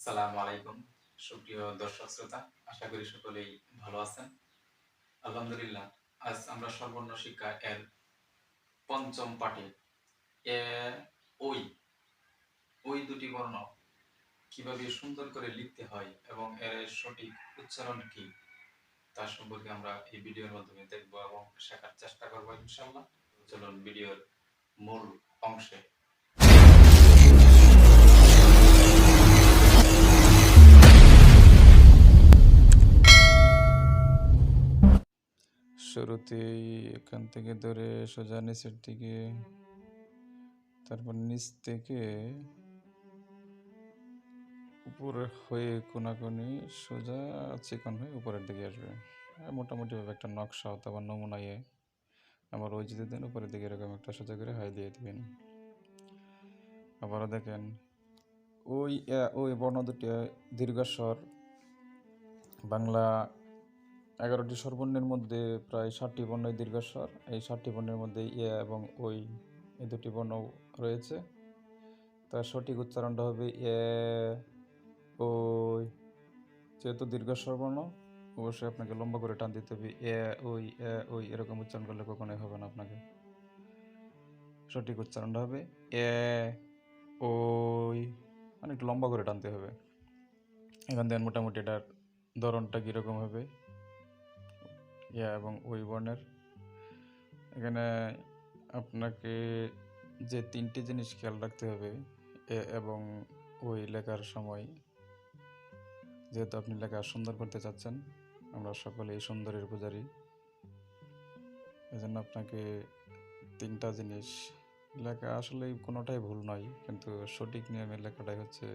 আসসালামু আলাইকুম সুপ্রিয় দর্শক শ্রোতা, আশা করি সকলেই ভালো আছেন। আলহামদুলিল্লাহ, আজ আমরা সর্বর্ণ শিক্ষা এর পঞ্চম পাঠে এ ওই ওই দুটি বর্ণ কিভাবে সুন্দর করে লিখতে হয় এবং এর সঠিক উচ্চারণ কি তা সম্পর্কে আমরা এই ভিডিওর মাধ্যমে দেখব এবং শেখার চেষ্টা করব ইনশাআল্লাহ। চলুন ভিডিওর মূল অংশে। শুরুতেই এখান থেকে ধরে সোজা নিচের দিকে, তারপর নিচ থেকে উপরে হয়ে কোনাকুনি সোজা চিকন হয়ে উপরের দিকে আসবে। মোটামুটিভাবে একটা নকশা অথবা নমুনা আবার ওই যদি দেন উপরের দিকে এরকম একটা সোজা করে হাই দিয়ে দিবেন। আবারও দেখেন ওই বর্ণ দুটি দীর্ঘস্বর। বাংলা 11টি স্বরবর্ণের মধ্যে প্রায় 60টি বর্ণই দীর্ঘস্বর। এই 60টি বর্ণের মধ্যে এবং ওই এই দুটি বর্ণ রয়েছে। তার সঠিক উচ্চারণটা হবে ওই। যেহেতু দীর্ঘস্বর বর্ণ, অবশ্যই আপনাকে লম্বা করে টান দিতে হবে। ওই এরকম উচ্চারণ করলে কখনোই হবে না। আপনাকে সঠিক উচ্চারণটা হবে ওই, মানে একটু লম্বা করে টানতে হবে। এখান থেকে মোটামুটি এটার ধরনটা কীরকম হবে এবং ওই বর্ণের। এখানে আপনাকে যে 3টি জিনিস খেয়াল রাখতে হবে এবং ওই লেখার সময়, যেহেতু আপনি লেখা সুন্দর করতে চাচ্ছেন, আমরা সকলে এই সুন্দরের পূজারী, এজন্য আপনাকে 3টা জিনিস লেখা আসলে কোনোটাই ভুল নয়, কিন্তু সঠিক নিয়মে লেখাটাই হচ্ছে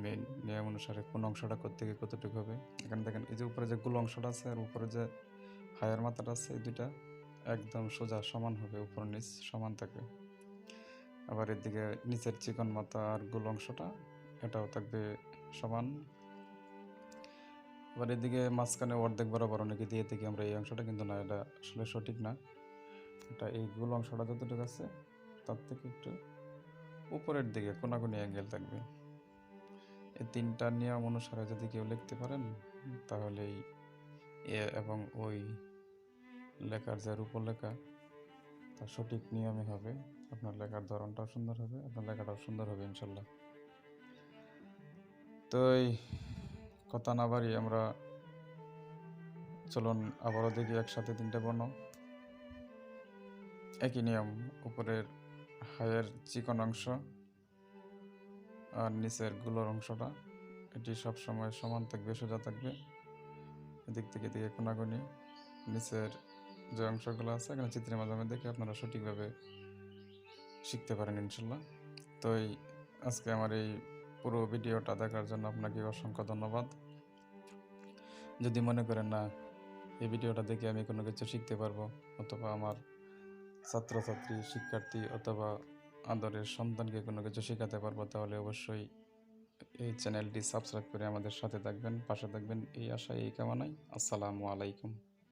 মেন। নিয়ম অনুসারে কোন অংশটা করতে গিয়ে কতটুকু হবে। এখানে দেখেন, এই যে উপরে যে গুল অংশটা আছে আর উপরে যে হায়ার মাথাটা আছে, এই দুইটা একদম সোজা সমান হবে, উপর নিচ সমান থাকবে। আবার এদিকে নিচের চিকন মাথা আর গোল অংশটা এটাও থাকবে সমান। আবার এদিকে মাঝখানে অর্ধেক বরাবর অনেকে দিয়ে থাকি আমরা এই অংশটা, কিন্তু না, এটা আসলে সঠিক না। এটা এই গোল অংশটা যতটুকু আছে তার থেকে একটু উপরের দিকে কোনাকুনি অ্যাঙ্গেল থাকবে। এই 3টা নিয়ম অনুসারে যদি কেউ লিখতে পারেন, তাহলেই এবং ওই লেখার যে রূপলেখা তার সঠিক নিয়মে হবে। আপনার লেখার ধরনটাও সুন্দর হবে, আপনার লেখাটাও সুন্দর হবে ইনশাল্লাহ। তো এই কথা না বাড়ি আমরা চলুন আবারও দেখি একসাথে 3টে বর্ণ। একই নিয়ম, উপরের হায়ের চিকন অংশ আর নিচের গুলোর অংশটা এটি সবসময় সমান থাকবে, সোজা থাকবে। এদিক থেকে দিকে কোনাকুনি নিচের যে অংশগুলো আছে এখানে চিত্রের মাধ্যমে দেখে আপনারা সঠিকভাবে শিখতে পারেন ইনশাল্লাহ। তো আজকে আমার এই পুরো ভিডিওটা দেখার জন্য আপনাকে অসংখ্য ধন্যবাদ। যদি মনে করেন না এই ভিডিওটা দেখে আমি কোনো কিছু শিখতে পারবো, অথবা আমার ছাত্রছাত্রী, শিক্ষার্থী অথবা আদরের সন্তানকে কোনো কিছু শেখাতে পারবো, তাহলে অবশ্যই এই চ্যানেলটি সাবস্ক্রাইব করে আমাদের সাথে থাকবেন, পাশে থাকবেন, এই আশায়, এই কামনায়। আসসালামু আলাইকুম।